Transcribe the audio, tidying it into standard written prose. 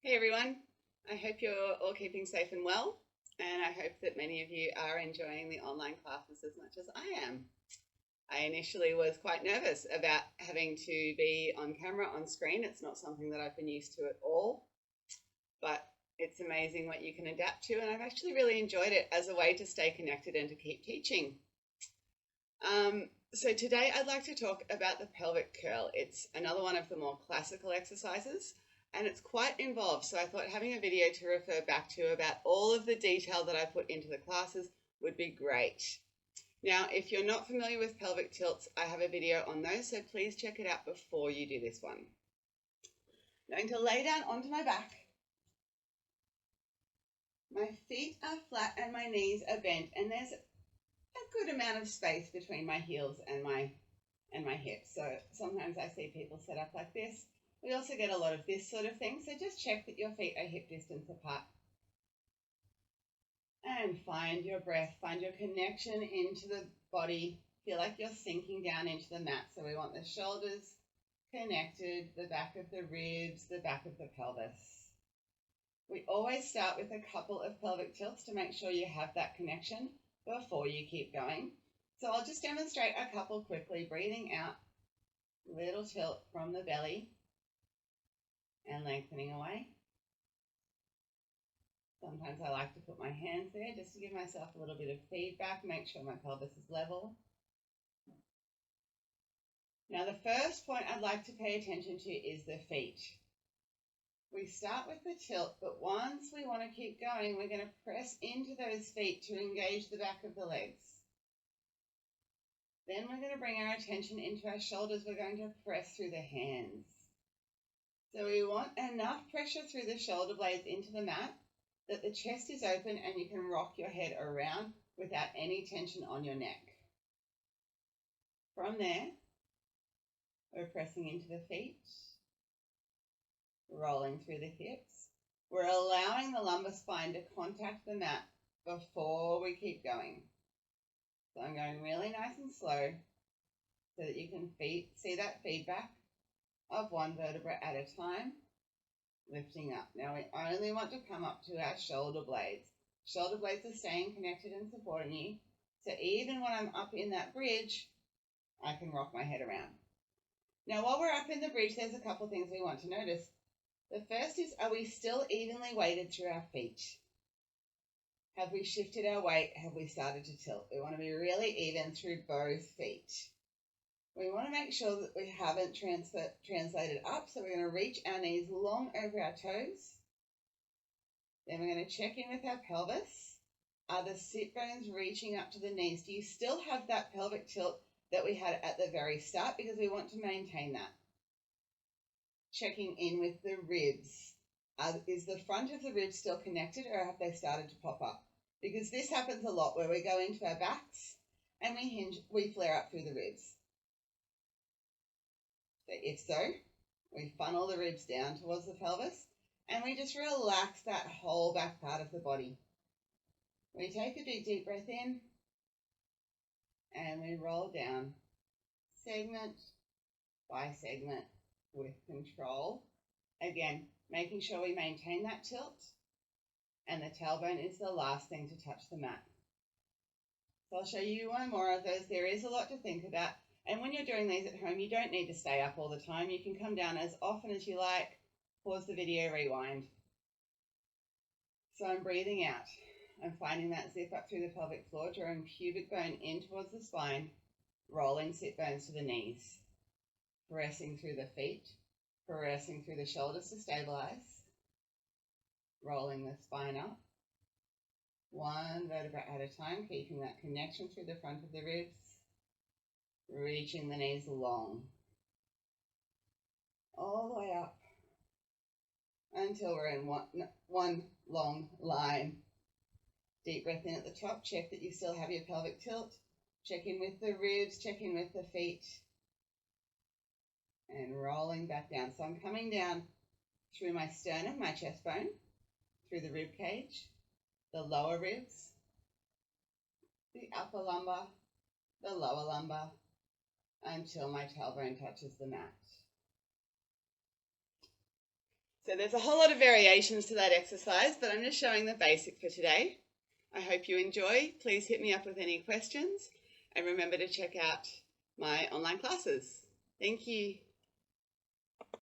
Hey everyone, I hope you're all keeping safe and well, and I hope that many of you are enjoying the online classes as much as I am. I initially was quite nervous about having to be on camera, on screen. It's not something that I've been used to at all, but it's amazing what you can adapt to, and I've actually really enjoyed it as a way to stay connected and to keep teaching. So today I'd like to talk about the pelvic curl. It's another one of the more classical exercises, and it's quite involved. So I thought having a video to refer back to about all of the detail that I put into the classes would be great. Now, if you're not familiar with pelvic tilts, I have a video on those, so please check it out before you do this one. I'm going to lay down onto my back. My feet are flat and my knees are bent, and there's a good amount of space between my heels and my hips. So sometimes I see people set up like this. We also get a lot of this sort of thing. So just check that your feet are hip distance apart. And find your breath, find your connection into the body. Feel like you're sinking down into the mat. So we want the shoulders connected, the back of the ribs, the back of the pelvis. We always start with a couple of pelvic tilts to make sure you have that connection before you keep going. So I'll just demonstrate a couple quickly. Breathing out, little tilt from the belly and lengthening away. Sometimes I like to put my hands there just to give myself a little bit of feedback, make sure my pelvis is level. Now the first point I'd like to pay attention to is the feet. We start with the tilt, but once we want to keep going, we're going to press into those feet to engage the back of the legs. Then we're going to bring our attention into our shoulders. We're going to press through the hands. So we want enough pressure through the shoulder blades into the mat that the chest is open and you can rock your head around without any tension on your neck. From there, we're pressing into the feet, rolling through the hips. We're allowing the lumbar spine to contact the mat before we keep going. So I'm going really nice and slow so that you can see that feedback of one vertebra at a time, lifting up. Now we only want to come up to our shoulder blades. Shoulder blades are staying connected and supporting you. So even when I'm up in that bridge, I can rock my head around. Now while we're up in the bridge, there's a couple things we want to notice. The first is, are we still evenly weighted through our feet? Have we shifted our weight? Have we started to tilt? We want to be really even through both feet. We want to make sure that we haven't translated up, so we're going to reach our knees long over our toes. Then we're going to check in with our pelvis. Are the sit bones reaching up to the knees? Do you still have that pelvic tilt that we had at the very start? Because we want to maintain that. Checking in with the ribs. Is the front of the ribs still connected, or have they started to pop up? Because this happens a lot where we go into our backs and we flare up through the ribs. So if so, we funnel the ribs down towards the pelvis and we just relax that whole back part of the body. We take a big deep breath in and we roll down segment by segment with control. Again, making sure we maintain that tilt, and the tailbone is the last thing to touch the mat. So I'll show you one more of those. There is a lot to think about. And when you're doing these at home, you don't need to stay up all the time. You can come down as often as you like, pause the video, rewind. So I'm breathing out. I'm finding that zip up through the pelvic floor, drawing pubic bone in towards the spine, rolling sit bones to the knees, pressing through the feet, pressing through the shoulders to stabilize, rolling the spine up, one vertebra at a time, keeping that connection through the front of the ribs, reaching the knees long, all the way up until we're in one long line. Deep breath in at the top, check that you still have your pelvic tilt, check in with the ribs, check in with the feet, and rolling back down. So I'm coming down through my sternum, my chest bone, through the rib cage, the lower ribs, the upper lumbar, the lower lumbar, until my tailbone touches the mat. So there's a whole lot of variations to that exercise, but I'm just showing the basic for today. I hope you enjoy. Please hit me up with any questions, and remember to check out my online classes. Thank you.